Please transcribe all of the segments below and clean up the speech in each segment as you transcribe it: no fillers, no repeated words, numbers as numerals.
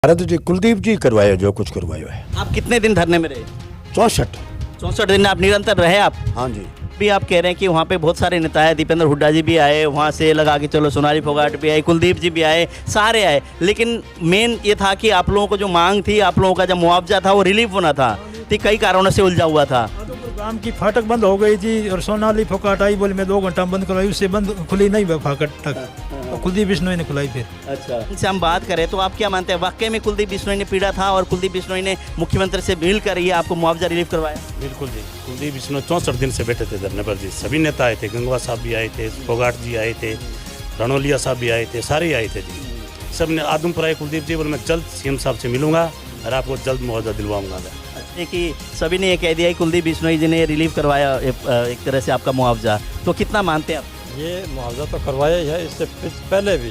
भारत जी कुलदीप जी करवाया जो कुछ करवाया है। आप कितने दिन धरने में रहे? 64। 64 दिन आप निरंतर रहे आप? हाँ जी। भी आप कह रहे हैं कि वहाँ पे बहुत सारे नेता है, दीपेंद्र हुड्डा जी भी आए, वहाँ से लगा के चलो सोनाली फोगाट भी आए, कुलदीप जी भी आए, सारे आए, लेकिन मेन ये था कि आप लोगों को जो मांग थी, आप लोगों का जो मुआवजा था वो रिलीफ होना था, तो कई कारणों से उलझा हुआ था। गांव की फाटक बंद हो गई थी और सोनाली फोगाट आई, बोले मैं 2 घंटा बंद करवाई, उससे बंद खुली नहीं फाटक तक, तो कुलदीप बिश्नोई ने खुलाई फिर। अच्छा, इनसे हम बात करें तो आप क्या मानते हैं, वाकई में कुलदीप बिश्नोई ने पीड़ा था और कुलदीप बिश्नोई ने मुख्यमंत्री से मिल कर ये आपको मुआवजा रिलीफ करवाया? बिल्कुल जी, कुलदीप बिश्नोई 64 दिन से बैठे थे धरने पर जी। सभी नेता आए थे, गंगवा साहब भी आए थे, फोगाट जी आए थे, रणोलिया साहब भी आए थे, सारे आए थे जी। सब ने आदमपुर आए, कुलदीप जी बोले मैं जल्द सीएम साहब से मिलूंगा और आपको जल्द मुआवजा दिलवाऊंगा। कि सभी ने ये कह दिया कि कुलदीप बिश्नोई जी ने रिलीफ करवाया एक तरह से आपका मुआवजा, तो कितना मानते हैं आप? ये मुआवजा तो करवाया ही है, इससे पहले भी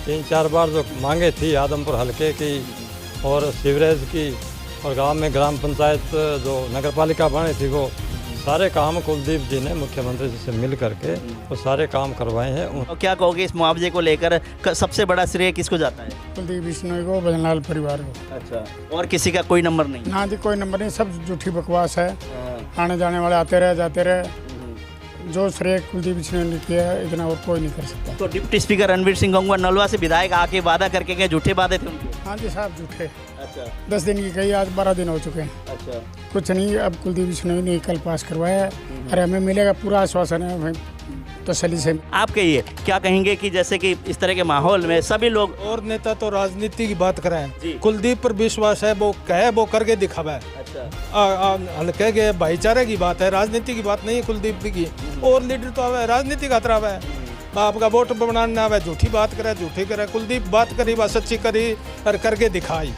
3-4 बार जो मांगे थी आदमपुर हलके की और सीवरेज की और गांव में ग्राम पंचायत जो नगर पालिका बनी थी, वो सारे काम कुलदीप जी ने मुख्यमंत्री जी से मिल करके वो सारे काम करवाए हैं। तो क्या कहोगे इस मुआवजे को लेकर, सबसे बड़ा श्रेय किसको जाता है? कुलदीप बिश्नोई को, भजनलाल परिवार को। अच्छा, और किसी का कोई नंबर नहीं? ना जी, कोई नंबर नहीं, सब झूठी बकवास है। आने जाने वाले आते रहे जाते रहे, जो श्रेय कुलदीप बिश्नोई ने किया है इतना और कोई नहीं कर सकता। तो डिप्टी स्पीकर रणवीर सिंह गंगवा नलवा से विधायक आके वादा करके गए, झूठे वादे थे उनके? हाँ जी साहब, झूठे। अच्छा 10 दिन की कही, आज 12 दिन हो चुके हैं। अच्छा, कुछ नहीं, अब कुलदीप बिश्नोई ने कल पास करवाया है, अरे हमें मिलेगा पूरा आश्वासन है भाई, तसल्ली से। आप कहिए क्या कहेंगे कि जैसे कि इस तरह के माहौल में सभी लोग और नेता तो राजनीति की बात जी। कराएं, कुलदीप पर विश्वास है, वो कहे वो करके दिखावा है। अच्छा, हल्के के भाईचारे की बात है, राजनीति की बात नहीं है कुलदीप की। और लीडर तो आवे राजनीति का खतरा है, बाप का वोट बनाना आवे, झूठी बात करे, झूठी करे। कुलदीप बात करी, बात सच्ची करी और करके दिखाई।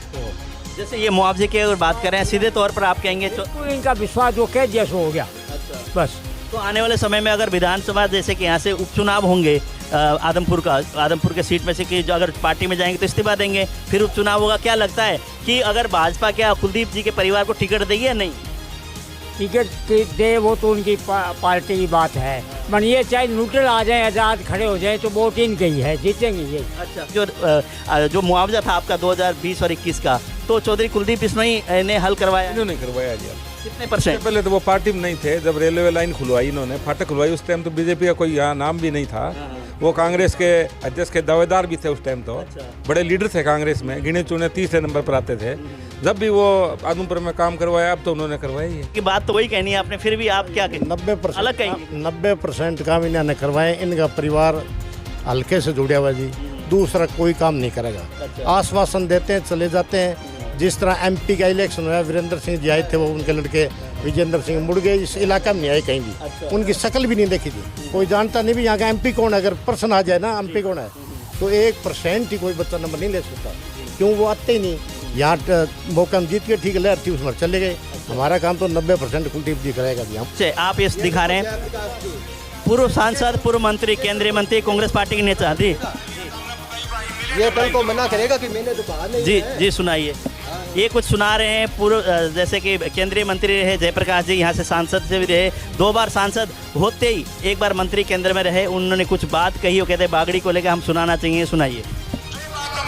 जैसे ये मुआवजे की अगर बात करें सीधे तौर पर आप कहेंगे तो इनका विश्वास जो कह दिया सो हो गया। अच्छा, बस। तो आने वाले समय में अगर विधानसभा जैसे कि यहाँ से उपचुनाव होंगे, आदमपुर के सीट में से कि जो अगर पार्टी में जाएंगे तो इस्तीफा देंगे, फिर उपचुनाव होगा, क्या लगता है कि अगर भाजपा क्या कुलदीप जी के परिवार को टिकट देगी या नहीं? टिकट दे वो तो उनकी पार्टी की बात है, मन ये चाहे न्यूट्रल आ जाए, आज़ाद खड़े हो जाए, तो वोट इनके ही है, जीतेंगे ये। अच्छा, जो मुआवजा था आपका 2020 और 21 का, तो चौधरी कुलदीप बिश्नोई ने हल करवाया? इन्होंने करवाया जी। कितने %? पहले तो वो पार्टी में नहीं थे, जब रेलवे लाइन खुलवाई इन्होंने, फाटक खुलवाई, उस टाइम तो बीजेपी का कोई यहाँ नाम भी नहीं था। वो कांग्रेस के अध्यक्ष के दावेदार भी थे उस टाइम, तो बड़े लीडर थे कांग्रेस में, गिने चुने 30 नंबर पर आते थे। जब भी वो आदमपुर में काम करवाया, अब तो उन्होंने करवाई है। की बात तो वही कहनी है आपने, फिर भी आप क्या कहेंगे? 90% अलग कहेंगे? 90% काम इन्होंने करवाए। इनका परिवार हल्के से जुड़ा हुआ जी, दूसरा कोई काम नहीं करेगा। आश्वासन देते हैं, चले जाते हैं। जिस तरह MP का इलेक्शन हुआ, वीरेंद्र सिंह जी आए थे, वो उनके लड़के विजेंद्र सिंह मुड़ गए, इस इलाका में नहीं आए कहीं भी। उनकी शक्ल भी नहीं देखी थी, कोई जानता नहीं भी यहाँ का MP कौन है। अगर पर्सन आ जाए ना MP कौन है, तो 1% ही कोई बच्चा नंबर नहीं ले सकता, क्यों? वो आते ही नहीं। यहाँ मौका हम जीत के ठीक लहर थी, उसमें चले गए। हमारा काम तो 90% कुलदीप जी करेगा जी। हम आप ये दिखा रहे हैं पूर्व सांसद, पूर्व मंत्री, केंद्रीय मंत्री, कांग्रेस पार्टी के नेता जी, ये कल को मना करेगा कि मैंने तो कहा नहीं। जी सुनाइए। ये कुछ सुना रहे हैं। पूर्व जैसे कि केंद्रीय मंत्री रहे जयप्रकाश जी, यहाँ से सांसद से भी रहे, 2 बार सांसद होते ही एक बार मंत्री केंद्र में रहे। उन्होंने कुछ बात कही, वो कहते हैं बागड़ी को लेकर हम सुनाना चाहिए, सुनाइए।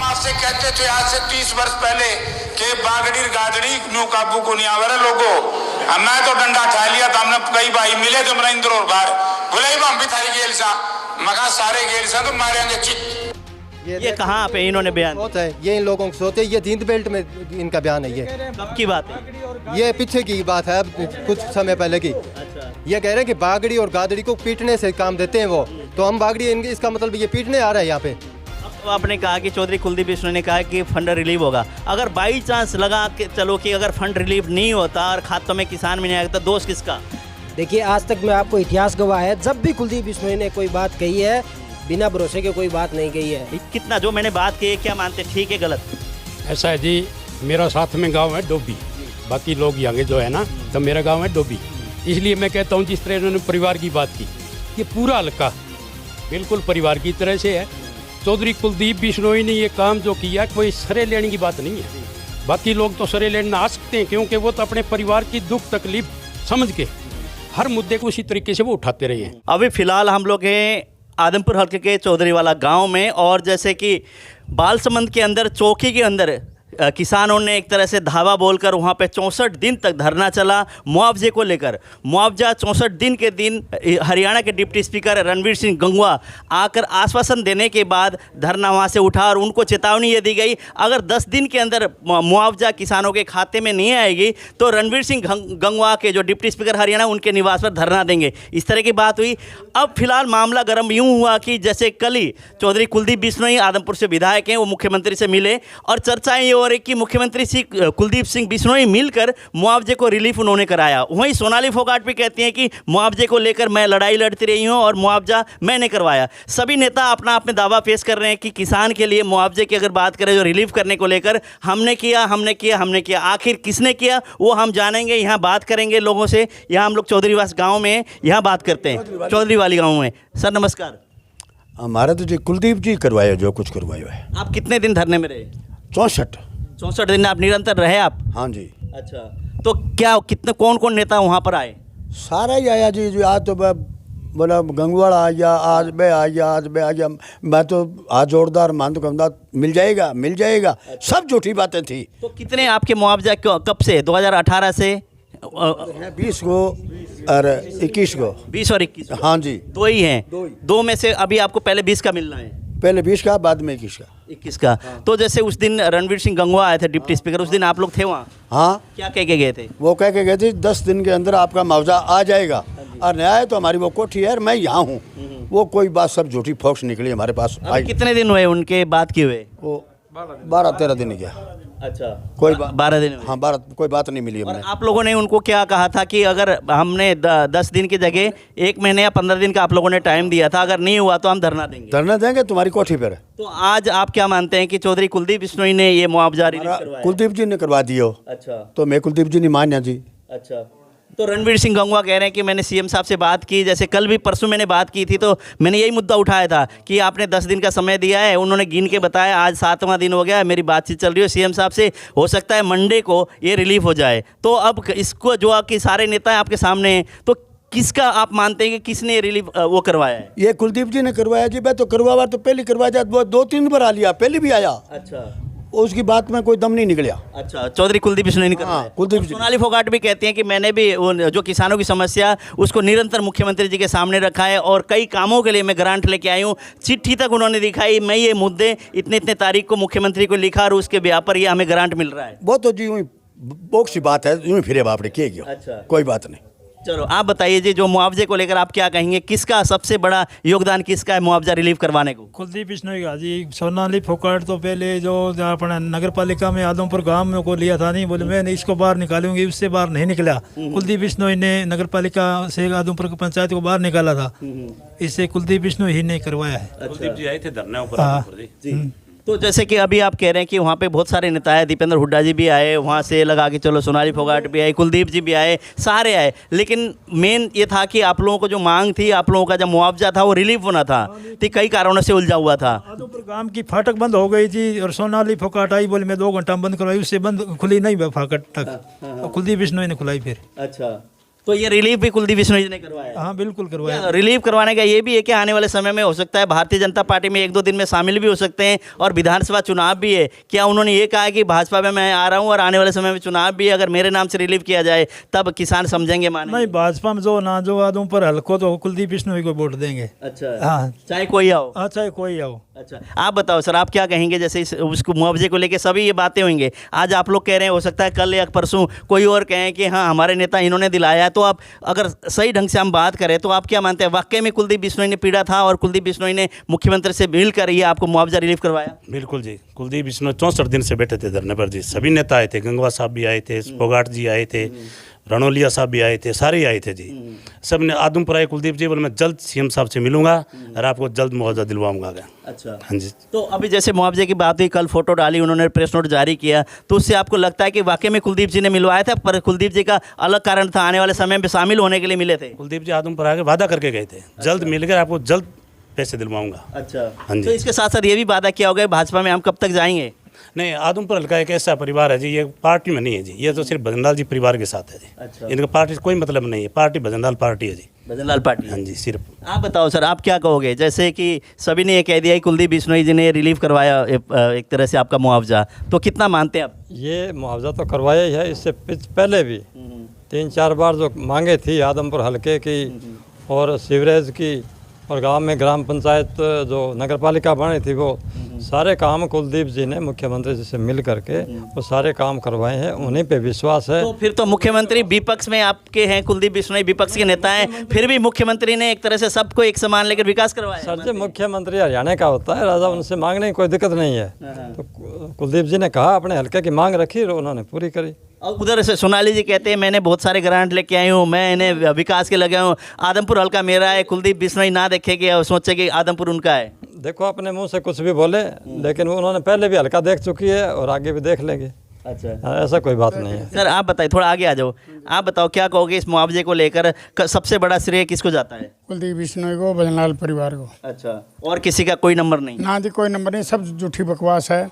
आपसे कहते थे आज से 30 वर्ष पहले कि बागड़ी गादड़ी नो काबू को नहीं आवे लोगों। मैं तो डंडा ठा लिया था, हमने कई भाई मिले थे मरेंद्र और बार बोले हम भी थारी गेल सा, मगर सारे गेल सा तो मारेंगे चित। ये कहाँ पे इन्होंने बयान होता है, ये इन लोगों को सोते, ये जींद बेल्ट में इनका बयान है। ये कब की बात है? ये पीछे की बात है, कुछ समय पहले की। अच्छा, ये कह रहे हैं कि बागड़ी और गादड़ी को पीटने से काम देते हैं वो, तो हम बागड़ी इसका मतलब ये पीटने आ रहा है यहाँ पे। तो आपने कहा कि चौधरी कुलदीप बिश्नोई ने कहा कि फंड रिलीव होगा। अगर बाई चांस लगा के चलो कि अगर फंड रिलीव नहीं होता और खातों में किसान में नहीं आएगा, तो दोष किसका? देखिए, आज तक मैं आपको इतिहास गवाह है, जब भी कुलदीप बिश्नोई ने कोई बात कही है, बिना भरोसे के कोई बात नहीं कही है। कितना जो मैंने बात की है, क्या मानते, ठीक है गलत? ऐसा है जी, मेरा साथ में गांव है डोबी, बाकी लोग यहाँ जो है ना, तो मेरा गांव है डोबी। इसलिए मैं कहता हूँ जिस तरह इन्होंने परिवार की बात की, ये पूरा हल्का बिल्कुल परिवार की तरह से है। चौधरी कुलदीप बिश्नोई ने ये काम जो किया, कोई सरे लेने की बात नहीं है। बाकी लोग तो सरे लेने आ सकते हैं, क्योंकि वो तो अपने परिवार की दुख तकलीफ समझ के हर मुद्दे को उसी तरीके से वो उठाते रहे हैं। अभी फिलहाल हम लोग हैं आदमपुर हल्के के चौधरी वाला गांव में, और जैसे कि बालसमंद के अंदर चौकी के अंदर किसानों ने एक तरह से धावा बोलकर वहाँ पे 64 दिन तक धरना चला मुआवजे को लेकर। मुआवजा 64 दिन के दिन हरियाणा के डिप्टी स्पीकर रणवीर सिंह गंगवा आकर आश्वासन देने के बाद धरना वहाँ से उठा और उनको चेतावनी ये दी गई अगर 10 दिन के अंदर मुआवजा किसानों के खाते में नहीं आएगी तो रणवीर सिंह गंगवा के जो डिप्टी स्पीकर हरियाणा उनके निवास पर धरना देंगे। इस तरह की बात हुई। अब फिलहाल मामला गर्म यूँ हुआ कि जैसे कल ही चौधरी कुलदीप बिश्नोई आदमपुर से विधायक हैं, वो मुख्यमंत्री से मिले और चर्चाएं ये हो रही कि मुख्यमंत्री श्री कुलदीप सिंह बिश्नोई मिलकर मुआवजे को रिलीफ उन्होंने कराया। वहीं सोनाली फोगाट भी कहती हैं कि मुआवजे को लेकर मैं लड़ाई लड़ती रही हूं और मुआवजा मैंने करवाया। सभी नेता अपना अपने दावा पेश कर रहे हैं कि किसान के लिए मुआवजे की अगर बात करें जो रिलीफ करने को लेकर हमने किया। आखिर किसने किया वो हम जानेंगे, यहाँ बात करेंगे लोगों से। यहाँ हम लोग चौधरीवास गाँव में यहाँ बात करते हैं, चौधरी वाली गाँव में। सर नमस्कार। हमारा तो जी कुलदीप जी करवाया जो कुछ करवाया है। आप कितने दिन धरने में रहे? 64 दिन आप निरंतर रहे आप? हाँ जी। अच्छा, तो क्या कितने कौन कौन नेता वहाँ पर आए? सारा ही आया जी। जो आज तो बोला गंगवाड़ा आ गया, आज मैं आ गया। मैं तो आज जोरदार मान तो कहूँगा मिल जाएगा। सब झूठी बातें थी। तो कितने आपके मुआवजा कब से? 2018 से 20 को और 21 को। 20 और 21? हाँ जी, दो ही हैं। दो में से अभी आपको पहले 20 का मिलना है। पहले 20 का, बाद में 21 का। हाँ। तो जैसे उस दिन रणवीर सिंह गंगवा आए थे डिप्टी स्पीकर, उस दिन आप लोग थे वहाँ? हाँ। क्या कह के गए थे? वो कह के गए थे 10 दिन के अंदर आपका मुआवजा आ जाएगा। और न्याय तो हमारी वो कोठी है, मैं यहाँ हूँ। वो कोई बात सब झूठी फोक्स निकली हमारे पास। कितने दिन हुए उनके बात किए हुए? वो 12-13 दिन गया। अच्छा, कोई बात 12 दिन? हाँ, 12 कोई बात नहीं मिली हमने। आप लोगों ने उनको क्या कहा था कि अगर हमने 10 दिन की जगह 1 महीने या 15 दिन का आप लोगों ने टाइम दिया था, अगर नहीं हुआ तो हम धरना देंगे तुम्हारी कोठी पर। तो आज आप क्या मानते हैं कि चौधरी कुलदीप बिश्नोई ने ये मुआवजा रिलीज करवाया? कुलदीप जी ने करवा दिया। अच्छा, तो मैं कुलदीप जी नहीं मान्या जी। अच्छा, तो रणवीर सिंह गंगवा कह रहे हैं कि मैंने सीएम साहब से बात की, जैसे कल भी परसों मैंने बात की थी तो मैंने यही मुद्दा उठाया था कि आपने 10 दिन का समय दिया है। उन्होंने गिन के बताया आज 7वां दिन हो गया है, मेरी बातचीत चल रही है सीएम साहब से, हो सकता है मंडे को ये रिलीफ हो जाए। तो अब इसको जो आपके सारे नेता आपके सामने हैं, तो किसका आप मानते हैं कि किसने रिलीफ वो करवाया है? ये कुलदीप जी ने करवाया जी। मैं तो करवाया तो पहले करवाया जाए, वो 2-3 बार आ लिया, पहले भी आया। अच्छा, उसकी बात में कोई दम नहीं निकला। अच्छा, चौधरी कुलदीप बिश्नोई ने करवाया। कुलदीप जी। सोनाली फोगाट भी कहती हैं कि मैंने भी जो किसानों की समस्या उसको निरंतर मुख्यमंत्री जी के सामने रखा है और कई कामों के लिए मैं ग्रांट लेके आई हूँ। चिट्ठी तक उन्होंने दिखाई, मैं ये मुद्दे इतने तारीख को मुख्यमंत्री को लिखा और उसके ब्याह पर ये हमें ग्रांट मिल रहा है। वो तो जी बोक सी बात है, यूँ फिरे बाप ने किए गया। अच्छा, कोई बात नहीं। चलो आप बताइए जी, जो मुआवजे को लेकर आप क्या कहेंगे, किसका सबसे बड़ा योगदान किसका है मुआवजा रिलीफ करवाने को? कुलदीप बिश्नोई का जी। सोनाली फोगाट तो पहले जो अपना नगर पालिका में आदमपुर गांव में को लिया था, नहीं बोले मैं इसको बाहर निकालूंगी, उससे बाहर नहीं निकला। कुलदीप बिश्नोई ने नगर पालिका से आदमपुर पंचायत को बाहर निकाला था, इससे कुलदीप बिश्नोई ही नहीं करवाया है। कुलदीप जी आए थे धरने पर। तो जैसे कि अभी आप कह रहे हैं कि वहाँ पे बहुत सारे नेता आए, दीपेंद्र हुड्डा जी भी आए, वहाँ से लगा के चलो सोनाली फोगाट भी आए, कुलदीप जी भी आए, सारे आए, लेकिन मेन ये था कि आप लोगों को जो मांग थी, आप लोगों का जो मुआवजा था वो रिलीफ होना था, तो कई कारणों से उलझा हुआ था। आदमपुर गांव की फाटक बंद हो गई थी और सोनाली फोगाट आई, बोले मैं 2 घंटा बंद करवाई, उससे बंद खुली नहीं फाटक तक। कुलदीप बिश्नोई ने खुलाई फिर। अच्छा, तो ये रिलीफ भी कुलदीप बिश्नोई जी ने करवाया? हाँ बिल्कुल करवाया। रिलीफ करवाने का ये भी है कि आने वाले समय में हो सकता है भारतीय जनता पार्टी में 1-2 दिन में शामिल भी हो सकते हैं और विधानसभा चुनाव भी है। क्या उन्होंने ये कहा है कि भाजपा में मैं आ रहा हूँ और आने वाले समय में चुनाव भी है, अगर मेरे नाम से रिलीफ किया जाए तब किसान समझेंगे मानेंगे? नहीं, भाजपा में जो ना जो आदमपुर हल्को तो कुलदीप बिश्नोई को वोट देंगे। अच्छा, हाँ, चाहे कोई आओ। हाँ, चाहे कोई आओ। अच्छा, आप बताओ सर, आप क्या कहेंगे? जैसे उसको मुआवजे को लेके सभी ये बातें होंगे, आज आप लोग कह रहे हैं, हो सकता है कल या परसों कोई और कहें कि हाँ हमारे नेता इन्होंने दिलाया है। तो आप अगर सही ढंग से हम बात करें तो आप क्या मानते हैं, वाकई में कुलदीप बिश्नोई ने पीड़ा था और कुलदीप बिश्नोई ने मुख्यमंत्री से मिलकर ये आपको मुआवजा रिलीफ करवाया? बिल्कुल जी, कुलदीप बिश्नोई 64 दिन से बैठे थे धरने पर जी। सभी नेता आए थे, गंगवा साहब भी आए थे, फोगाट जी आए थे, रणोलिया साहब भी आए थे, सारे ही आए थे जी। सब ने आदमपुर आए, कुलदीप जी बोले मैं जल्द सीएम साहब से मिलूंगा और आपको जल्द मुआवजा दिलवाऊंगा। अच्छा, हाँ जी। तो अभी जैसे मुआवजे की बात हुई, कल फोटो डाली उन्होंने, प्रेस नोट जारी किया, तो उससे आपको लगता है कि वाकई में कुलदीप जी ने मिलवाया था, पर कुलदीप जी का अलग कारण था, आने वाले समय में शामिल होने के लिए मिले थे? कुलदीप जी आदमपुर आके वादा करके गए थे, जल्द मिलकर आपको जल्द पैसे दिलवाऊंगा। अच्छा, हाँ जी। तो इसके साथ साथ ये भी वादा किया होगा भाजपा में हम कब तक जाएंगे? नहीं, आदमपुर हल्का एक ऐसा परिवार है जी, ये पार्टी में नहीं है जी, ये तो सिर्फ भजनलाल जी परिवार के साथ है जी। अच्छा। इनका पार्टी से कोई मतलब नहीं है, पार्टी भजनलाल पार्टी है जी। भजनलाल पाटिल। हाँ जी, सिर्फ। आप बताओ सर, आप क्या कहोगे? जैसे कि सभी ने ये कह दिया कि कुलदीप बिश्नोई जी ने रिलीव करवाया एक तरह से आपका मुआवजा, तो कितना मानते हैं आप? ये मुआवजा तो करवाया ही है, इससे पहले भी 3-4 बार जो मांगे थी आदमपुर हलके की और सीवरेज की और गांव में ग्राम पंचायत जो नगर पालिका बनी थी, वो सारे काम कुलदीप जी ने मुख्यमंत्री जी से मिल करके वो सारे काम करवाए हैं, उन्हीं पे विश्वास है। तो फिर तो मुख्यमंत्री विपक्ष में आपके हैं, कुलदीप बिश्नोई विपक्ष के नेता हैं, फिर भी मुख्यमंत्री ने एक तरह से सबको एक समान लेकर विकास करवाया। सर जी, मुख्यमंत्री हरियाणा का होता है, राजा उनसे मांगने की कोई दिक्कत नहीं है। तो कुलदीप जी ने कहा, अपने हल्के की मांग रखी और उन्होंने पूरी करी। और उधर से सोनाली जी कहते हैं मैंने बहुत सारे ग्रांट लेके आई हूँ, मैं इन्हें विकास के लगे हूँ, आदमपुर हल्का मेरा है, कुलदीप बिश्नोई ना देखेगी और सोचे कि आदमपुर उनका है। देखो, अपने मुंह से कुछ भी बोले, लेकिन उन्होंने पहले भी हल्का देख चुकी है और आगे भी देख लेंगे। अच्छा, ऐसा कोई बात नहीं है। सर आप बताइए, थोड़ा आगे आ जाओ, आप बताओ क्या कहोगे इस मुआवजे को लेकर? सबसे बड़ा श्रेय किसको जाता है? कुलदीप बिश्नोई को, भजनलाल परिवार को। अच्छा, और किसी का कोई नंबर नहीं? ना जी, कोई नंबर नहीं, सब झूठी बकवास है।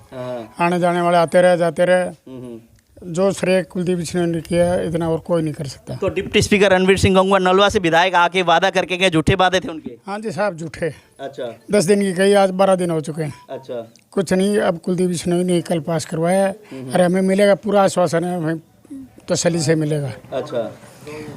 आने जाने वाले आते रहे जाते रहे, जो श्रेय कुलदीप बिश्नोई ने किया है इतना और कोई नहीं कर सकता। तो डिप्टी स्पीकर रणवीर सिंह गंगवा नलवा से विधायक आके वादा करके गए, झूठे वादे थे उनके? हाँ जी साहब, झूठे। अच्छा, 10 दिन की कही, आज 12 दिन हो चुके हैं। अच्छा, कुछ नहीं, अब कुलदीप बिश्नोई ने कल पास करवाया है। अरे हमें मिलेगा, पूरा आश्वासन है, हमें तसल्ली से मिलेगा। अच्छा,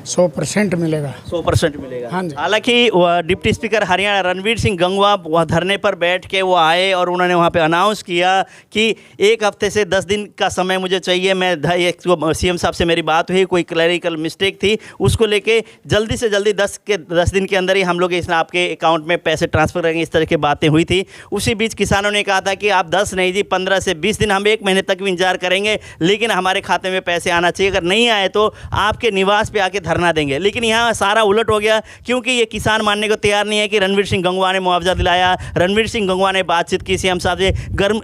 100% मिलेगा। 100% मिलेगा। हाँ जी। हालांकि डिप्टी स्पीकर हरियाणा रणवीर सिंह गंगवा वह धरने पर बैठ के वो आए और उन्होंने वहाँ पे अनाउंस किया कि 1 हफ्ते से 10 दिन का समय मुझे चाहिए। मैं सीएम साहब से मेरी बात हुई, कोई क्लरिकल मिस्टेक थी, उसको लेके जल्दी से जल्दी 10 दिन के अंदर ही हम लोग इस आपके अकाउंट में पैसे ट्रांसफ़र करेंगे, इस तरह की बातें हुई थी। उसी बीच किसानों ने कहा था कि आप 10 नहीं जी, 15 से 20 दिन, हम 1 महीने तक भी इंतजार करेंगे, लेकिन हमारे खाते में पैसे आना चाहिए, अगर नहीं आए तो आपके निवास पे आके धरना देंगे। लेकिन यहाँ सारा उलट हो गया, क्योंकि ये किसान मानने को तैयार नहीं है कि रणवीर सिंह गंगवा ने मुआवजा दिलाया। रणवीर सिंह गंगवा ने बातचीत की सीएम साहब से,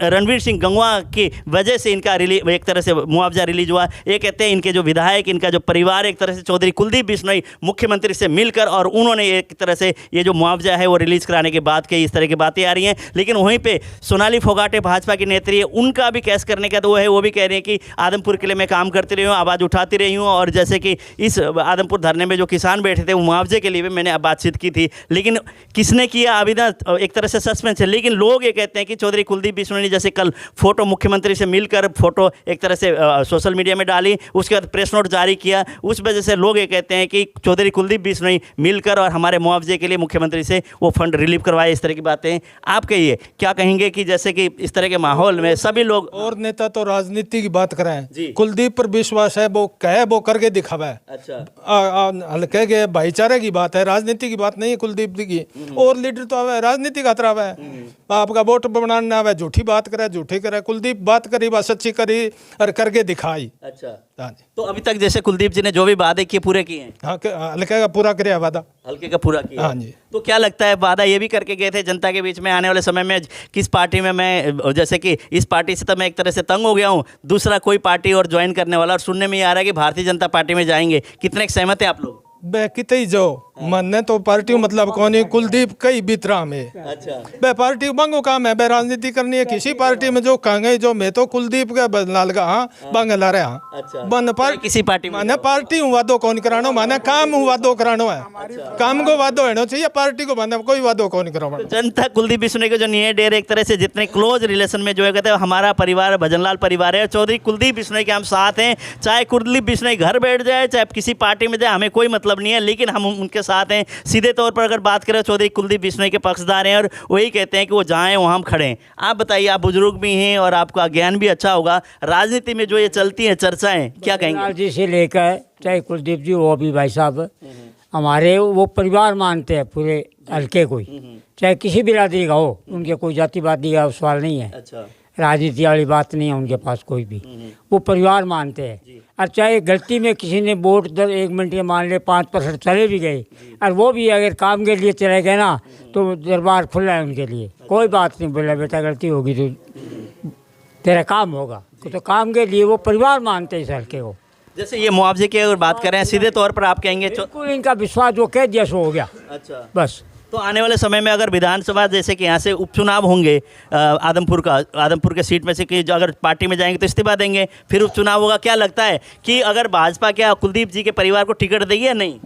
रणवीर सिंह गंगवा की वजह से इनका एक तरह से मुआवजा रिलीज हुआ। ये कहते हैं इनके जो विधायक, इनका जो परिवार, एक तरह से चौधरी कुलदीप बिश्नोई मुख्यमंत्री से मिलकर और उन्होंने एक तरह से ये जो मुआवजा है वो रिलीज कराने के बाद के इस तरह की बातें आ रही हैं। लेकिन वहीं पे सोनाली फोगाटे भाजपा की नेत्री है, उनका भी कैस करने का तो वो भी कह रहे हैं कि आदमपुर के लिए मैं काम करती रही हूँ, आवाज़ उठाती रही हूँ, और जैसे कि इस आदमपुर धरने में जो किसान बैठे थे वो मुआवजे के लिए भी मैंने बातचीत की थी, लेकिन किसने किया अभी ना एक तरह से सस्पेंस है। लेकिन लोग ये कहते हैं कि चौधरी कुलदीप बिश्नोई ने जैसे कल फोटो मुख्यमंत्री से मिलकर फोटो एक तरह से सोशल मीडिया में डाली, उसके बाद प्रेस नोट जारी किया, उस वजह से लोग ये कहते हैं कि चौधरी कुलदीप बिश्नोई मिलकर और हमारे मुआवजे के लिए मुख्यमंत्री से वो फंड रिलीव करवाए, इस तरह की बातें। आप कहिए, क्या कहेंगे कि जैसे कि इस तरह के माहौल में सभी लोग और नेता तो राजनीति की बात करें, कुलदीप पर विश्वास है, वो कहे वो करके दिखावा है। अच्छा, हल्के के भाईचारे की बात है, राजनीति की बात नहीं है कुलदीप जी की। और लीडर तो आवे राजनीति का तरफ है, आपका वोट बनाना आवे, झूठी बात करे, झूठी करे। कुलदीप बात करी, बात सच्ची करी और करके दिखाई। अच्छा, तो अभी तक जैसे कुलदीप जी ने जो भी वादे किए पूरे किए हैं? हाँ, हल्के का पूरा करे वादा, हल्के का पूरा किया। हाँ जी। तो क्या लगता है, वादा ये भी करके गए थे जनता के बीच में आने वाले समय में किस पार्टी में मैं, जैसे कि इस पार्टी से तो मैं एक तरह से तंग हो गया हूँ, दूसरा कोई पार्टी और ज्वाइन करने वाला, और सुनने में ये आ रहा है कि भारतीय जनता पार्टी में जाएंगे, कितने सहमत है आप लोग? बे कितई जो मन तो पार्टी मतलब कौन है, कुलदीप कई बितरा में। अच्छा, बे पार्टी बंगो काम है, बे राजनीति करनी है किसी पार्टी में, जो कहेंगे जो मैं तो कुलदीप का बदला लगा। हाँ, बंग ला रहे। हाँ, अच्छा, बन पार्टी किसी पार्टी में माने पार्टी हूँ वादो कौन करानो, माने काम हूँ वादो करानो है, काम को वादो है चाहिए, पार्टी को माने कोई वादो कौन करानो। जनता कुलदीप बिश्नोई को जो नियर डेर एक तरह से जितने क्लोज रिलेशन में जो है कहते हैं हमारा परिवार भजनलाल परिवार है, चौधरी कुलदीप बिश्नोई के हम साथ हैं, चाहे कुलदीप बिश्नोई घर बैठ जाए, चाहे किसी पार्टी में जाए, हमें कोई मतलब नहीं है, लेकिन हम उनके साथ हैं। सीधे तौर पर अगर बात करें, चौधरी कुलदीप बिश्नोई के पक्षधार हैं और वही कहते हैं कि वो जहाँ हैं वहाँ हम खड़े हैं। आप बताइए, आप बुजुर्ग भी हैं और आपका ज्ञान भी अच्छा होगा, राजनीति में जो ये चलती हैं चर्चाएं, क्या कहेंगे? जी से लेकर चाहे कुलदीप जी वो भी भाई साहब हमारे वो परिवार मानते हैं पूरे हल्के को ही, चाहे किसी बिरादरी का हो, उनके कोई जातिवादी का सवाल नहीं है। अच्छा, राजनीति वाली बात नहीं है उनके पास कोई भी, वो परिवार मानते हैं। और चाहे गलती में किसी ने वोट 1 मिनट के मान ले 5% चले भी गए, और वो भी अगर काम के लिए चले गए ना, तो दरबार खुला है उनके लिए, कोई बात नहीं, बोला बेटा गलती होगी तो तेरा काम होगा, तो काम के लिए वो परिवार मानते हैं इस हल्के को। जैसे ये मुआवजे की अगर बात करें, सीधे तौर पर आप कहेंगे बिल्कुल इनका विश्वास जो कह दिया सो हो गया। अच्छा, बस। तो आने वाले समय में अगर विधानसभा जैसे कि यहाँ से उपचुनाव होंगे, आदमपुर के सीट में से कि जो अगर पार्टी में जाएंगे तो इस्तीफा देंगे, फिर उपचुनाव होगा, क्या लगता है कि अगर भाजपा क्या कुलदीप जी के परिवार को टिकट देगी या नहीं?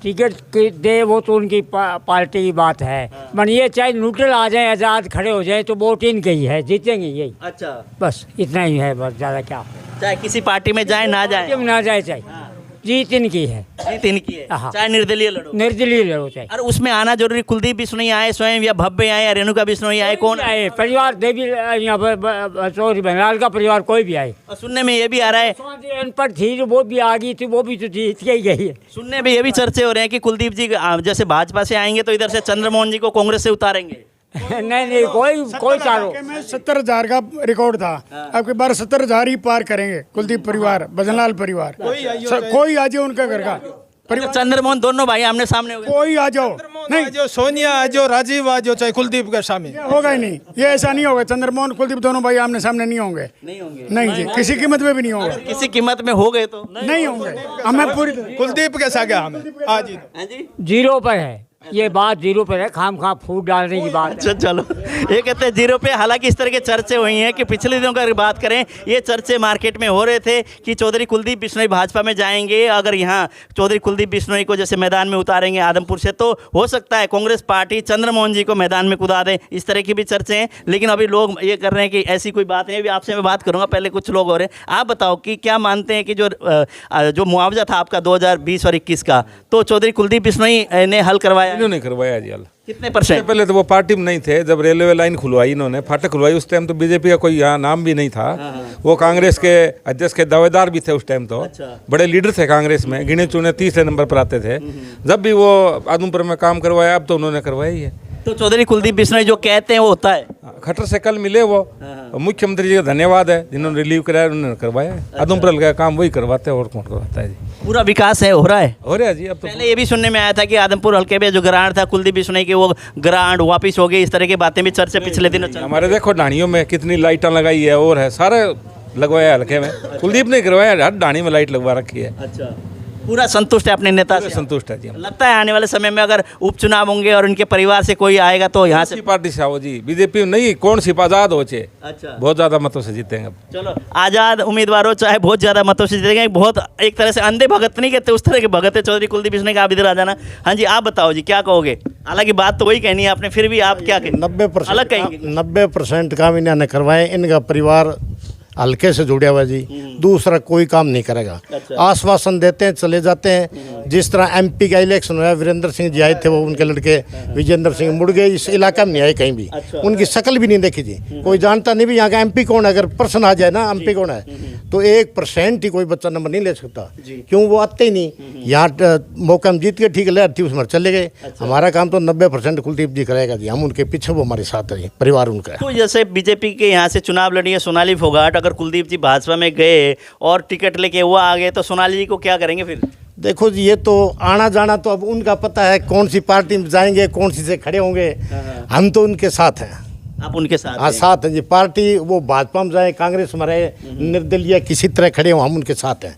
टिकट दे वो तो उनकी पार्टी की बात है, मन ये चाहे न्यूट्रल आ जाए, आज़ाद खड़े हो जाए तो वोट इनके ही है, जीतेंगे यही। अच्छा, बस इतना ही है, बस ज़्यादा क्या। चाहे किसी पार्टी में जाए ना जाए, ना जाए, चाहे जीत इनकी है, जीत इनकी है, चाहे निर्दलीय लड़ो, निर्दलीय लड़ो चाहे। और उसमें आना जरूरी कुलदीप बिश्नोई आए स्वयं या भव्य आए या रेणुका बिश्नोई आए, कौन आए? परिवार देवी यहाँ पर चौधरी बनलाल का परिवार कोई भी आए। और सुनने में ये भी आ रहा है, अनपढ़ थी वो भी आ गई थी, वो भी तो जीत के ही गई है। सुनने में ये भी चर्चे हो रहे हैं कि कुलदीप जी जैसे भाजपा से आएंगे तो इधर से चंद्रमोहन जी को कांग्रेस से उतारेंगे। नहीं कोई चारो 70,000 का रिकॉर्ड था, अब की बार 70,000 ही पार करेंगे। कुलदीप परिवार, भजनलाल परिवार, कोई आ जाओ उनका घर का चंद्रमोहन दोनों भाई आमने सामने हो गए, कोई आ जाओ, नहीं जो सोनिया आ जाओ, राजीव आ जाओ, चाहे कुलदीप का शामिल होगा ही नहीं, ये ऐसा नहीं होगा। चंद्रमोहन कुलदीप दोनों भाई आमने सामने नहीं होंगे, नहीं जी, किसी कीमत में भी नहीं होगा। किसी कीमत में हो गए तो नहीं होंगे, हमें पूरी कुलदीप के साथ हमें आज जीरो पर है, ये बात जीरो पर है, खाम फूट डालने की बात। अच्छा चलो, ये कहते हैं जीरो पे। हालांकि इस तरह के चर्चे हुई हैं कि पिछले दिनों की बात करें, ये चर्चे मार्केट में हो रहे थे कि चौधरी कुलदीप बिश्नोई भाजपा में जाएंगे, अगर यहाँ चौधरी कुलदीप बिश्नोई को जैसे मैदान में उतारेंगे आदमपुर से तो हो सकता है कांग्रेस पार्टी चंद्रमोहन जी को मैदान में कूदा दे, इस तरह की भी चर्चे हैं। लेकिन अभी लोग ये कर रहे हैं कि ऐसी कोई बात नहीं। अभी आपसे मैं बात करूँगा, पहले कुछ लोग हो रहे हैं, आप बताओ कि क्या मानते हैं कि जो मुआवजा था आपका 2020 और 21 का, तो चौधरी कुलदीप बिश्नोई ने हल करवाया? इन्होंने करवाया जी हल। कितने परसेंट? पहले तो वो पार्टी में नहीं थे, जब रेलवे लाइन खुलवाई इन्होंने, फाटक खुलवाई, उस टाइम तो बीजेपी का कोई यहाँ नाम भी नहीं था। वो कांग्रेस के अध्यक्ष के दावेदार भी थे उस टाइम, तो बड़े लीडर थे कांग्रेस में, गिने चुने तीसरे नंबर पर आते थे। जब भी वो आदमपुर में काम करवाया, अब तो उन्होंने करवाया ही है। तो चौधरी कुलदीप बिश्नोई जो कहते हैं वो होता है। खट्टर से कल मिले वो, मुख्यमंत्री जी का धन्यवाद है जिन्होंने रिलीव कराया, उन्होंने करवाया। आदमपुर का काम वही करवाते हैं, और कौन करवाता है जी। पूरा विकास है, हो रहा है जी। अब तो पहले ये भी सुनने में आया था कि आदमपुर हल्के में जो ग्रांट था कुलदीप बिश्नोई के, वो ग्रांट वापिस हो गई, इस तरह की बातें भी चर्चा पिछले दिनों चल। हमारे देखो ढाणियों में कितनी लाइटें लगाई है, और है सारे लगवाया हल्के में, कुलदीप ने करवाया, हर ढाणी में लाइट लगवा रखी है। अच्छा, पूरा संतुष्ट है अपने नेता से? संतुष्ट है जी। लगता है आने वाले समय में अगर उपचुनाव होंगे और उनके परिवार से कोई आएगा तो यहाँ से पार्टी से आओ जी, बीजेपी नहीं, कौन सी आजाद हो चे, अच्छा, बहुत ज्यादा मतों से जीतेंगे। चलो, आजाद उम्मीदवारों चाहे बहुत ज्यादा मतों से जीतेंगे, बहुत एक तरह से अंधे भगत नहीं कहते, उस तरह के भगत है चौधरी कुलदीप बिश्नोई का। आप इधर आ जाना। हाँ जी, आप बताओ जी, क्या कहोगे? हालांकि बात तो वही कहनी है आपने, फिर भी आप क्या कहेंगे? 90% काम इन्होंने करवाए, इनका परिवार हल्के से जुड़ा हुआ जी, दूसरा कोई काम नहीं करेगा। आश्वासन देते हैं, चले जाते हैं। जिस तरह एमपी का इलेक्शन हुआ, वीरेंद्र सिंह जी आए थे, वो उनके लड़के विजेंद्र सिंह मुड़ गए, इस इलाका में नहीं आए कहीं भी, उनकी शक्ल भी नहीं देखी जी, कोई जानता नहीं भी यहाँ का एमपी कौन है। अगर प्रश्न आ जाए ना एमपी कौन है, तो 1% ही कोई बच्चा नंबर नहीं ले सकता, क्यों? वो आते ही नहीं। यहाँ मौका में जीत के ठीक ले थी, उसमें चले गए। हमारा काम तो 90% कुलदीप जी करेगा जी, हम उनके पीछे, वो हमारे साथ है, परिवार उनका है। तो जैसे बीजेपी के यहाँ से चुनाव लड़ी है सोनाली फोगाट, अगर कुलदीप जी भाजपा में गए और टिकट लेके वो आ गए तो सोनाली जी को क्या करेंगे फिर? देखो जी, ये तो आना जाना तो अब उनका पता है, कौन सी पार्टी में जाएंगे, कौन सी से खड़े होंगे। हम तो उनके साथ हैं। आप उनके साथ? हाँ, साथ हैं जी। पार्टी वो भाजपा में जाए, कांग्रेस में रहे, निर्दलीय किसी तरह खड़े हो, हम उनके साथ हैं।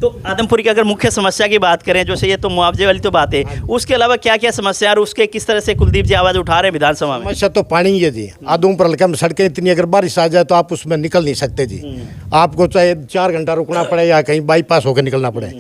तो आदमपुर की अगर मुख्य समस्या की बात करें, जो ये तो मुआवजे वाली तो बात है, उसके अलावा क्या क्या समस्या और उसके किस तरह से कुलदीप जी आवाज़ उठा रहे हैं विधानसभा में? समस्या तो पानी ही है जी। आदमपुर हल्के में सड़कें इतनी, अगर बारिश आ जाए तो आप उसमें निकल नहीं सकते जी, आपको चाहे 4 घंटा रुकना पड़े या कहीं बाईपास होकर निकलना पड़े।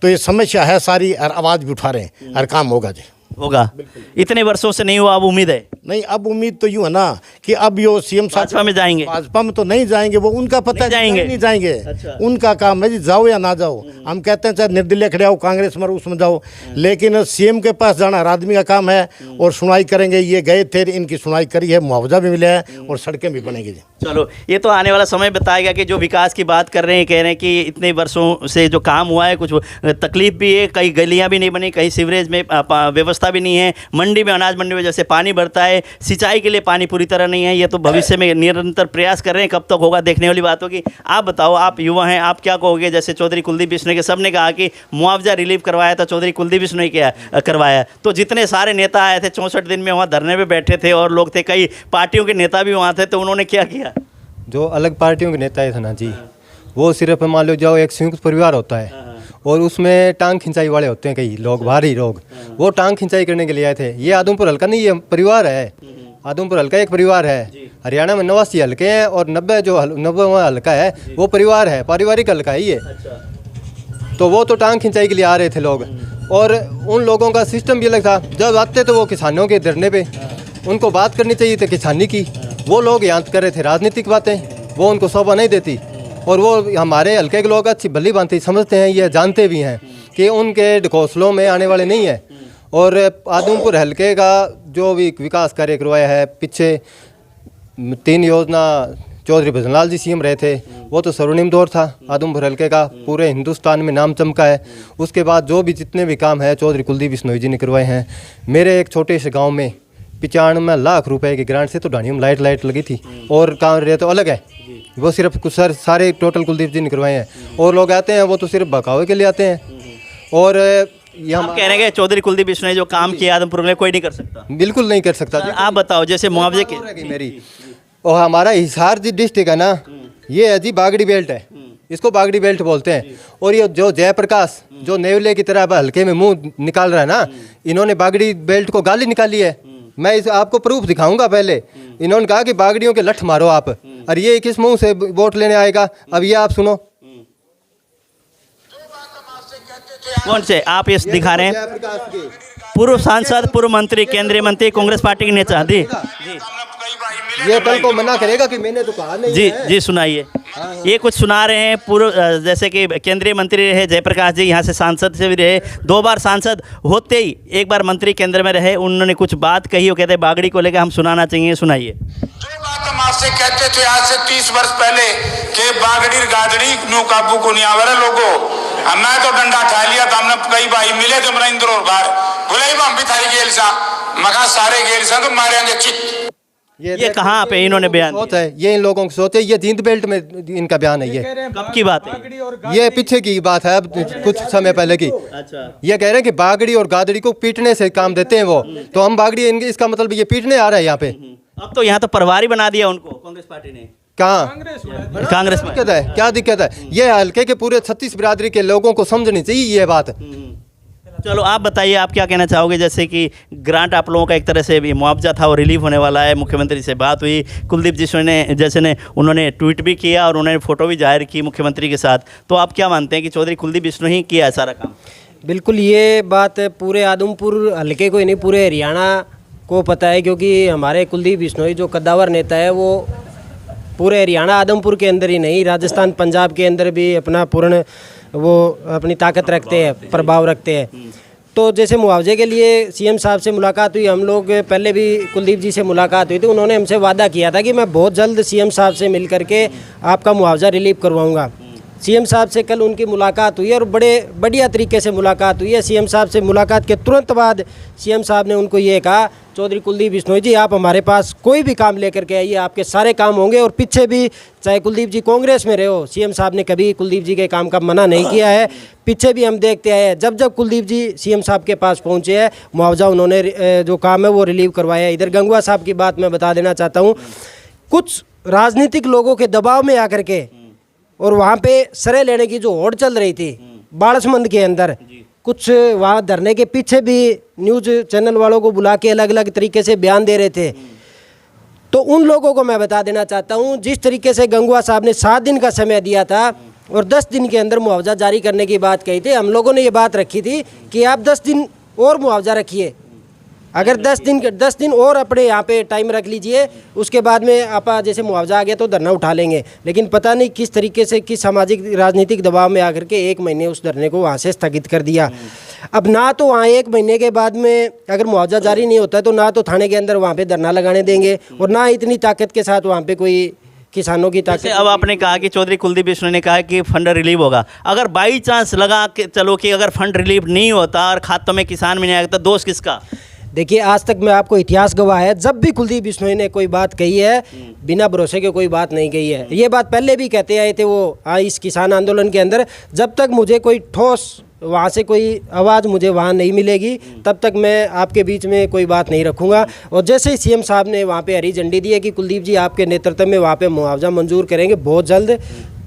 तो ये समस्या है सारी, और आवाज़ भी उठा रहे हैं, हर काम होगा जी, होगा। इतने वर्षों से नहीं हुआ, अब उम्मीद है? नहीं, अब उम्मीद तो यूँ है ना कि अब यो सीएम भाजपा में जाएंगे। भाजपा में तो नहीं जाएंगे, वो उनका पता है, नहीं जाएंगे। अच्छा। उनका काम है जी, जाओ या ना जाओ। हम कहते हैं चाहे निर्दलीय खड़े आओ, कांग्रेस में उसमें जाओ, लेकिन सीएम के पास जाना हर आदमी का काम है, और सुनवाई करेंगे। ये गए थे, इनकी सुनवाई करी है, मुआवजा भी मिला है और सड़कें भी बनेंगी जी। चलो, ये तो आने वाला समय बताएगा कि जो विकास की बात कर रहे हैं, कह रहे हैं कि इतने वर्षों से जो काम हुआ है, कुछ तकलीफ भी है, कई गलियां भी नहीं बनी, कहीं सीवरेज में व्यवस्था भी नहीं है, मंडी में, अनाज मंडी में जैसे पानी भरता है, सिंचाई के लिए पानी पूरी तरह नहीं है। ये तो भविष्य में निरंतर प्रयास कर रहे हैं, कब तक होगा देखने वाली बात होगी। आप बताओ, आप युवा हैं, आप क्या कहोगे? जैसे चौधरी कुलदीप बिश्नोई के सबने कहा कि मुआवजा रिलीव करवाया था, चौधरी कुलदीप बिश्नोई क्या करवाया, तो जितने सारे नेता आए थे 64 दिन में वहाँ धरने पे बैठे थे, और लोग थे, कई पार्टियों के नेता भी वहाँ थे, तो उन्होंने क्या किया? जो अलग पार्टियों के नेता थे ना जी, वो सिर्फ मान लो जाओ, एक संयुक्त परिवार होता है और उसमें टांग खिंचाई वाले होते हैं कई लोग, भारी लोग, वो टांग खिंचाई करने के लिए आए थे। ये आदमपुर हल्का नहीं, ये परिवार है, आदमपुर हल्का एक परिवार है। हरियाणा में 89 हल्के हैं और 90वां हल्का है, वो परिवार है, पारिवारिक हल्का है ये। तो वो तो टांग खिंचाई के लिए आ रहे थे लोग। और उन लोगों का सिस्टम भी अलग था। जब आते तो वो किसानों के धरने पे, उनको बात करनी चाहिए थी किसानी की, वो लोग यहाँ कर रहे थे राजनीतिक बातें, वो उनको शोभा नहीं देती। और वो हमारे हल्के के लोग अच्छी भली भांति समझते हैं, ये जानते भी हैं कि उनके घोंसलों में आने वाले नहीं है। और आदमपुर हल्के का जो भी विकास कार्य करवाया है, पीछे 3 योजना चौधरी भजनलाल जी सीएम रहे थे, वो तो स्वर्णिम दौर था आदमपुर हल्के का, पूरे हिंदुस्तान में नाम चमका है। उसके बाद जो भी जितने भी काम है चौधरी कुलदीप बिश्नोई जी ने करवाए हैं। मेरे एक छोटे से गांव में 95 लाख रुपए की ग्रांट से तो ढाणियों में लाइट लगी थी, और काम रहे तो अलग है, वो सिर्फ कुछ सारे टोटल कुलदीप जी ने करवाए हैं। और लोग आते हैं वो तो सिर्फ बकावे के लिए आते हैं। और ये हम कह रहे हैं कि चौधरी कुलदीप बिश्नोई ने जो काम किया आदमपुर में कोई नहीं कर सकता। बिल्कुल नहीं कर सकता। आप बताओ, जैसे मुआवजे की मेरी और हमारा हिसार डिस्ट्रिक्ट है ना, ये है जी बागड़ी बेल्ट है, इसको बागड़ी बेल्ट बोलते हैं। और ये जो जयप्रकाश जो नेवले की तरह हल्के में मुंह निकाल रहा है ना, इन्होंने बागड़ी बेल्ट को गाली निकाली है। मैं इस आपको प्रूफ दिखाऊंगा। पहले इन्होंने कहा कि बागड़ियों के लठ मारो आप, और ये किस मुंह से वोट लेने आएगा। अब ये आप सुनो। कौन से आप ये दिखा रहे हैं? पूर्व सांसद, पूर्व मंत्री, केंद्रीय मंत्री, कांग्रेस पार्टी के नेता। जी ये कल को मना करेगा कि मैंने तो कहा नहीं जी है। जी सुनाइए। ये कुछ सुना रहे हैं। पूर्व जैसे कि केंद्रीय मंत्री रहे जयप्रकाश जी, यहाँ से सांसद से भी रहे, 2 बार सांसद होते ही 1 बार मंत्री केंद्र में रहे। उन्होंने कुछ बात कही, वो कहते हैं बागड़ी को लेकर हम सुनाना चाहिए, सुनाइए। जो बात हम आपसे कहते थे आज से 30 वर्ष पहले कि बागड़ी गादड़ी नो काबू को नहीं आवे लोगो, मैं तो डंडा ठा लिया था। हमने कई भाई मिले थे मेरा इंद्र और बार बोले हम भी थारी गेल सा, मगा सारे गेल सा तो मारेंगे चित। ये कहाँ पे इन्होंने बयान सोच है, ये इन लोगों की सोच है। ये जींद बेल्ट में इनका बयान है। ये कब की बात है? ये पीछे की बात है, अब कुछ समय पहले की। अच्छा। ये कह रहे हैं कि बागड़ी और गादड़ी को पीटने से काम देते हैं वो, तो हम बागड़ी इसका मतलब ये पीटने आ रहा है यहाँ पे। अब तो यहाँ तो परिवार ही बना दिया उनको कांग्रेस पार्टी ने। कहाँ कांग्रेस में दिक्कत है? क्या दिक्कत है? ये हल्के के पूरे 36 बिरादरी के लोगों को समझनी चाहिए ये बात। चलो आप बताइए, आप क्या कहना चाहोगे? जैसे कि ग्रांट आप लोगों का एक तरह से भी मुआवजा था वो रिलीव होने वाला है, मुख्यमंत्री से बात हुई, कुलदीप जी ने जैसे ने उन्होंने ट्वीट भी किया और उन्होंने फ़ोटो भी जाहिर की मुख्यमंत्री के साथ। तो आप क्या मानते हैं कि चौधरी कुलदीप बिश्नोई ही किया है सारा काम? बिल्कुल, ये बात पूरे आदमपुर हल्के को ही नहीं पूरे हरियाणा को पता है, क्योंकि हमारे कुलदीप बिश्नोई जो कद्दावर नेता है वो पूरे हरियाणा आदमपुर के अंदर ही नहीं, राजस्थान पंजाब के अंदर भी अपना पूर्ण वो अपनी ताकत रखते हैं, प्रभाव रखते हैं। तो जैसे मुआवजे के लिए सीएम साहब से मुलाकात हुई, हम लोग पहले भी कुलदीप जी से मुलाकात हुई थी। उन्होंने हमसे वादा किया था कि मैं बहुत जल्द सीएम साहब से मिल करके आपका मुआवजा रिलीव करवाऊंगा। सीएम साहब से कल उनकी मुलाकात हुई और बड़े बढ़िया तरीके से मुलाकात हुई है। सीएम साहब से मुलाकात के तुरंत बाद सीएम साहब ने उनको ये कहा, चौधरी कुलदीप बिश्नोई जी आप हमारे पास कोई भी काम लेकर के आइए, आपके सारे काम होंगे। और पीछे भी चाहे कुलदीप जी कांग्रेस में रहे हो, सीएम साहब ने कभी कुलदीप जी के काम का मना नहीं किया है। पीछे भी हम देखते आए हैं, जब जब कुलदीप जी सीएम साहब के पास पहुँचे हैं, मुआवजा उन्होंने जो काम है वो रिलीव करवाया है। इधर गंगवा साहब की बात मैं बता देना चाहता हूँ, कुछ राजनीतिक लोगों के दबाव में आकर के और वहाँ पे सरे लेने की जो होड़ चल रही थी बाड़समंद के अंदर, कुछ वहाँ धरने के पीछे भी न्यूज़ चैनल वालों को बुला के अलग अलग तरीके से बयान दे रहे थे। तो उन लोगों को मैं बता देना चाहता हूँ, जिस तरीके से गंगवा साहब ने 7 दिन का समय दिया था और 10 दिन के अंदर मुआवजा जारी करने की बात कही थी, हम लोगों ने ये बात रखी थी कि आप 10 दिन और मुआवजा रखिए, अगर 10 दिन और अपने यहाँ पे टाइम रख लीजिए, उसके बाद में आप जैसे मुआवजा आ गया तो धरना उठा लेंगे। लेकिन पता नहीं किस तरीके से, किस सामाजिक राजनीतिक दबाव में आकर के 1 महीने उस धरने को वहाँ से स्थगित कर दिया। अब ना तो वहाँ 1 महीने के बाद में अगर मुआवजा जारी नहीं होता है तो ना तो थाने के अंदर वहाँ पे धरना लगाने देंगे और ना इतनी ताकत के साथ वहाँ पे कोई किसानों की ताकत। अब आपने कहा कि चौधरी कुलदीप बिश्नोई ने कहा कि फंड रिलीव होगा, अगर बाई चांस लगा के चलो कि अगर फंड रिलीव नहीं होता और खातों में किसान भी नहीं आएगा तो दोष किसका? देखिए, आज तक मैं आपको इतिहास गवाह है, जब भी कुलदीप बिश्नोई ने कोई बात कही है बिना भरोसे के कोई बात नहीं कही है। ये बात पहले भी कहते आए थे वो इस किसान आंदोलन के अंदर, जब तक मुझे कोई ठोस वहाँ से कोई आवाज़ मुझे वहाँ नहीं मिलेगी तब तक मैं आपके बीच में कोई बात नहीं रखूँगा। और जैसे ही सीएम साहब ने वहाँ पे हरी झंडी दी है कि कुलदीप जी आपके नेतृत्व में वहाँ पे मुआवजा मंजूर करेंगे बहुत जल्द,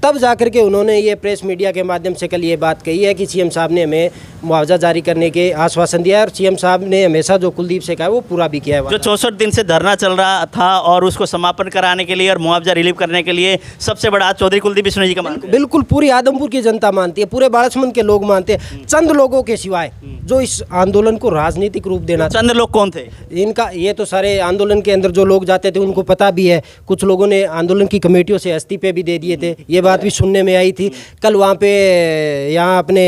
तब जाकर के उन्होंने ये प्रेस मीडिया के माध्यम से कल ये बात कही है कि सीएम साहब ने हमें मुआवजा जारी करने के आश्वासन दिया है और सीएम साहब ने हमेशा जो कुलदीप से कहा है वो पूरा भी किया है। जो 64 दिन से धरना चल रहा था और उसको समापन कराने के लिए और मुआवजा रिलीव करने के लिए सबसे बड़ा चौधरी कुलदीप बिश्नोई जी का मांग है। बिल्कुल पूरी आदमपुर की जनता मानती है, पूरे बालसमंद के लोग मानते हैं, चंद लोगों के सिवाय जो इस आंदोलन को राजनीतिक रूप देना। चंद लोग कौन थे? इनका ये तो सारे आंदोलन के अंदर जो लोग जाते थे उनको पता भी है, कुछ लोगों ने आंदोलन की कमेटियों से इस्तीफे भी दे दिए थे, ये बात भी सुनने में आई थी। कल वहाँ पे यहाँ अपने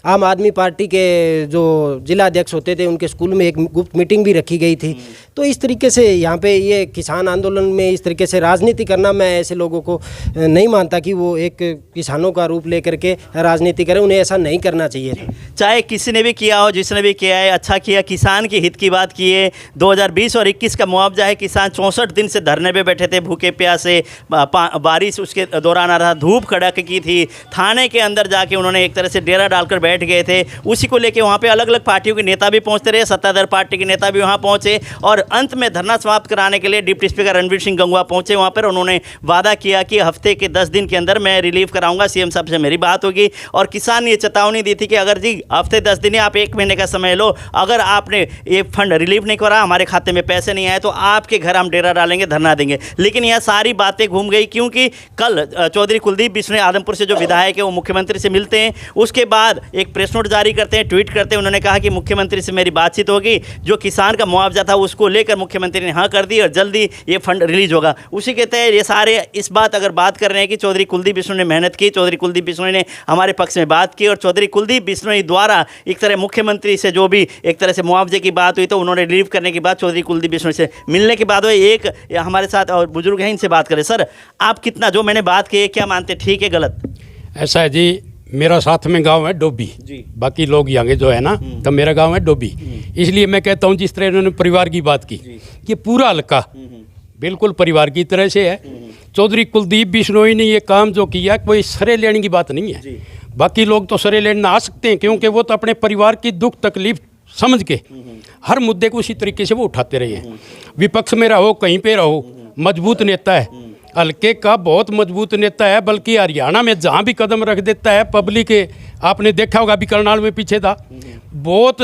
आम आदमी पार्टी के जो जिला अध्यक्ष होते थे उनके स्कूल में एक गुप्त मीटिंग भी रखी गई थी। तो इस तरीके से यहाँ पे ये किसान आंदोलन में इस तरीके से राजनीति करना, मैं ऐसे लोगों को नहीं मानता कि वो एक किसानों का रूप लेकर के राजनीति करें, उन्हें ऐसा नहीं करना चाहिए। चाहे किसी ने भी किया हो, जिसने भी किया है अच्छा किया, किसान के हित की बात की है। 2020 और 21 का मुआवजा है। किसान 64 दिन से धरने पे बैठे थे, भूखे प्यासे, बारिश उसके दौरान आ रहा, धूप कड़क की थी, थाने के अंदर जाके उन्होंने एक तरह से डेरा डालकर बैठ गए थे। उसी को लेके वहाँ पे अलग अलग पार्टियों के नेता भी पहुँचते रहे, सत्ताधार पार्टी के नेता भी वहाँ पहुँचे और अंत में धरना समाप्त कराने के लिए डिप्टी स्पीकर रणवीर सिंह गंगवा पहुँचे वहाँ पर। उन्होंने वादा किया कि हफ्ते के 10 दिन के अंदर मैं रिलीव कराऊंगा, सीएम साहब से मेरी बात होगी। और किसान ने ये चेतावनी दी थी कि अगर जी हफ्ते 10 दिन आप 1 महीने का समय लो, अगर आपने ये फंड रिलीव नहीं करा, हमारे खाते में पैसे नहीं आए तो आपके घर हम डेरा डालेंगे, धरना देंगे। लेकिन यह सारी बातें घूम गई क्योंकि कल चौधरी कुलदीप बिश्नोई आदमपुर से जो विधायक है वो मुख्यमंत्री से मिलते हैं, उसके बाद एक प्रेस नोट जारी करते हैं, ट्वीट करते हैं। उन्होंने कहा कि मुख्यमंत्री से मेरी बातचीत होगी, जो किसान का मुआवजा था उसको लेकर मुख्यमंत्री ने हाँ कर दी और जल्दी ये फंड रिलीज होगा। उसी के तहत ये सारे इस बात अगर बात कर रहे हैं कि चौधरी कुलदीप बिश्नोई ने मेहनत की, चौधरी कुलदीप बिश्नोई ने हमारे पक्ष में बात की और चौधरी कुलदीप बिश्नोई द्वारा एक तरह मुख्यमंत्री से जो भी एक तरह से मुआवजे की बात हुई तो उन्होंने रिलीव करने के बाद चौधरी कुलदीप बिश्नोई से मिलने के बाद वो एक हमारे साथ और बुजुर्ग हैं, इनसे बात करें। सर, आप कितना जो मैंने बात की क्या मानते, ठीक है गलत? ऐसा है जी, मेरा साथ में गांव है डोबी, बाकी लोग यहाँ जो है ना, तो मेरा गांव है डोबी। इसलिए मैं कहता हूँ जिस तरह इन्होंने परिवार की बात की, ये पूरा हल्का बिल्कुल परिवार की तरह से है। चौधरी कुलदीप बिश्नोई ने ये काम जो किया कोई सरे लेने की बात नहीं है। बाकी लोग तो सरे लेने आ सकते हैं क्योंकि वो तो अपने परिवार की दुख तकलीफ समझ के हर मुद्दे को उसी तरीके से वो उठाते रहे हैं। विपक्ष में रहो, कहीं पे रहो, मजबूत नेता है, हल्के का बहुत मजबूत नेता है। बल्कि हरियाणा में जहाँ भी कदम रख देता है पब्लिक, आपने देखा होगा अभी करनाल में पीछे था, बहुत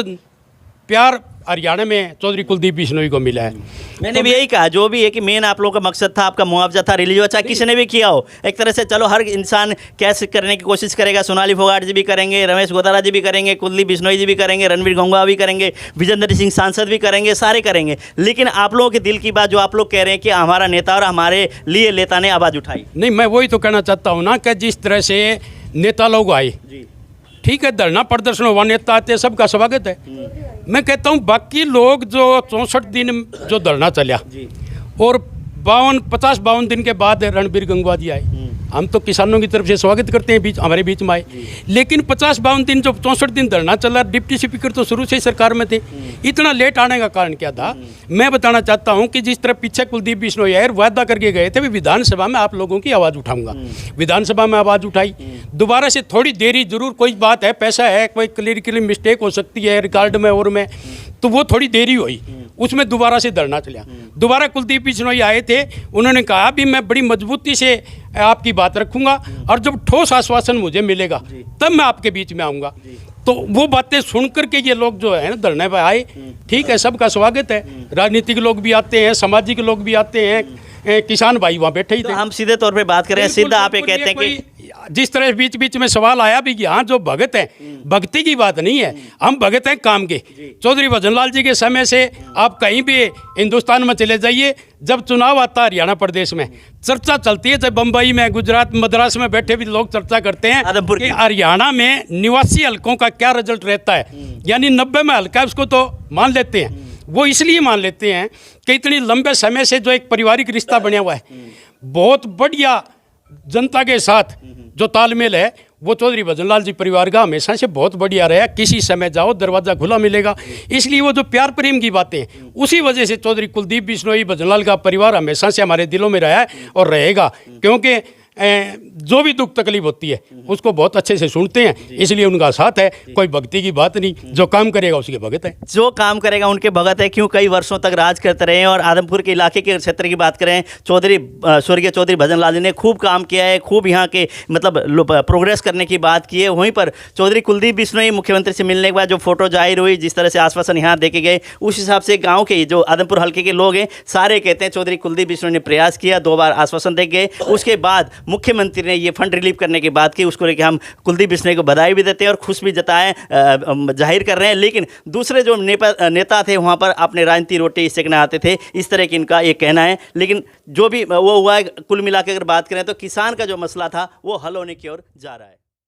प्यार हरियाणा में चौधरी कुलदीप बिश्नोई को मिला है। मैंने भी यही कहा, जो भी है कि मेन आप लोगों का मकसद था, आपका मुआवजा था, रिलीज हुआ, चाहे किसी ने भी किया हो। एक तरह से चलो हर इंसान कैसे करने की कोशिश करेगा, सोनाली फोगाट जी भी करेंगे, रमेश गोदारा जी भी करेंगे, कुलदीप बिश्नोई जी भी करेंगे, रणवीर गंगवा भी करेंगे, विजेंद्र सिंह सांसद भी करेंगे, सारे करेंगे। लेकिन आप लोगों के दिल की बात जो आप लोग कह रहे हैं कि हमारा नेता और हमारे लिए नेता ने आवाज़ उठाई। नहीं, मैं वही तो कहना चाहता हूँ ना कि जिस तरह से नेता लोग आए, ठीक है, धरना प्रदर्शन हुआ, नेता आते, सबका स्वागत है। मैं कहता हूँ बाकी लोग जो 64 दिन जो धरना चला और 50-52 दिन के बाद रणवीर गंगवा जी आए, हम तो किसानों की तरफ से स्वागत करते हैं, हमारे बीच में आए। लेकिन 50-52 दिन जो 64 दिन धरना चला, डिप्टी स्पीकर तो शुरू से ही सरकार में थे, इतना लेट आने का कारण क्या था? मैं बताना चाहता हूं कि जिस तरह पीछे कुलदीप बिश्नोई आए, वादा करके गए थे विधानसभा में आप लोगों की आवाज़ उठाऊंगा, विधानसभा में आवाज़ उठाई, दोबारा से थोड़ी देरी जरूर, कोई बात है, पैसा है, कोई क्लियरिकल मिस्टेक हो सकती है रिकॉर्ड में और में, तो वो थोड़ी देरी हुई, उसमें दोबारा से धरना चला। दोबारा कुलदीप बिश्नोई आए थे, उन्होंने कहा भी मैं बड़ी मजबूती से आपकी बात रखूंगा और जब ठोस आश्वासन मुझे मिलेगा तब मैं आपके बीच में आऊँगा। तो वो बातें सुन करके ये लोग जो है ना धरने पर आए। ठीक है, सबका स्वागत है, राजनीतिक लोग भी आते हैं, सामाजिक लोग भी आते हैं, किसान भाई वहाँ बैठे ही थे। तो हम सीधे तौर पे बात करें, सीधा आप ये कहते हैं कि जिस तरह बीच बीच में सवाल आया भी कि यहाँ जो भगत हैं, भक्ति की बात नहीं है, हम भगत हैं काम के। चौधरी भजनलाल जी के समय से आप कहीं भी हिंदुस्तान में चले जाइए, जब चुनाव आता है हरियाणा प्रदेश में चर्चा चलती है, जब बम्बई में, गुजरात, मद्रास में बैठे भी लोग चर्चा करते हैं कि हरियाणा में निवासी हल्कों का क्या रिजल्ट रहता है। यानी 90 में हल्का उसको तो मान लेते हैं, वो इसलिए मान लेते हैं कि इतनी लंबे समय से जो एक पारिवारिक रिश्ता बना हुआ है, बहुत बढ़िया जनता के साथ जो तालमेल है, वो चौधरी भजनलाल जी परिवार का हमेशा से बहुत बढ़िया रहा। किसी समय जाओ दरवाज़ा खुला मिलेगा। इसलिए वो जो प्यार प्रेम की बातें, उसी वजह से चौधरी कुलदीप बिश्नोई भजनलाल का परिवार हमेशा से हमारे दिलों में रहा है और रहेगा। क्योंकि जो भी दुख तकलीफ होती है उसको बहुत अच्छे से सुनते हैं, इसलिए उनका साथ है। कोई भक्ति की बात नहीं, जो काम करेगा उसके भगत है। जो काम करेगा उनके भगत है। क्यों कई वर्षों तक राज करते रहे हैं। और आदमपुर के इलाके के क्षेत्र की बात करें, स्वर्गीय चौधरी भजन लाल जी ने खूब काम किया है, खूब यहाँ के मतलब प्रोग्रेस करने की बात की है। वहीं पर चौधरी कुलदीप बिश्नोई मुख्यमंत्री से मिलने के बाद जो फोटो जाहिर हुई, जिस तरह से आश्वासन यहाँ देके गए, उस हिसाब से गाँव के जो आदमपुर हल्के के लोग हैं सारे कहते हैं चौधरी कुलदीप बिश्नोई ने प्रयास किया, 2 बार आश्वासन दे गए। उसके बाद मुख्यमंत्री ने ये फंड रिलीव करने की बात की, उसको लेकर हम कुलदीप बिश्नोई को बधाई भी देते हैं और खुश भी जताएं, जाहिर कर रहे हैं। लेकिन दूसरे जो नेता थे वहाँ पर अपने राजनीति रोटी सेकना आते थे, इस तरह की इनका ये कहना है। लेकिन जो भी वो हुआ है, कुल मिला के अगर बात करें तो किसान का जो मसला था वो हल होने की ओर जा रहा है।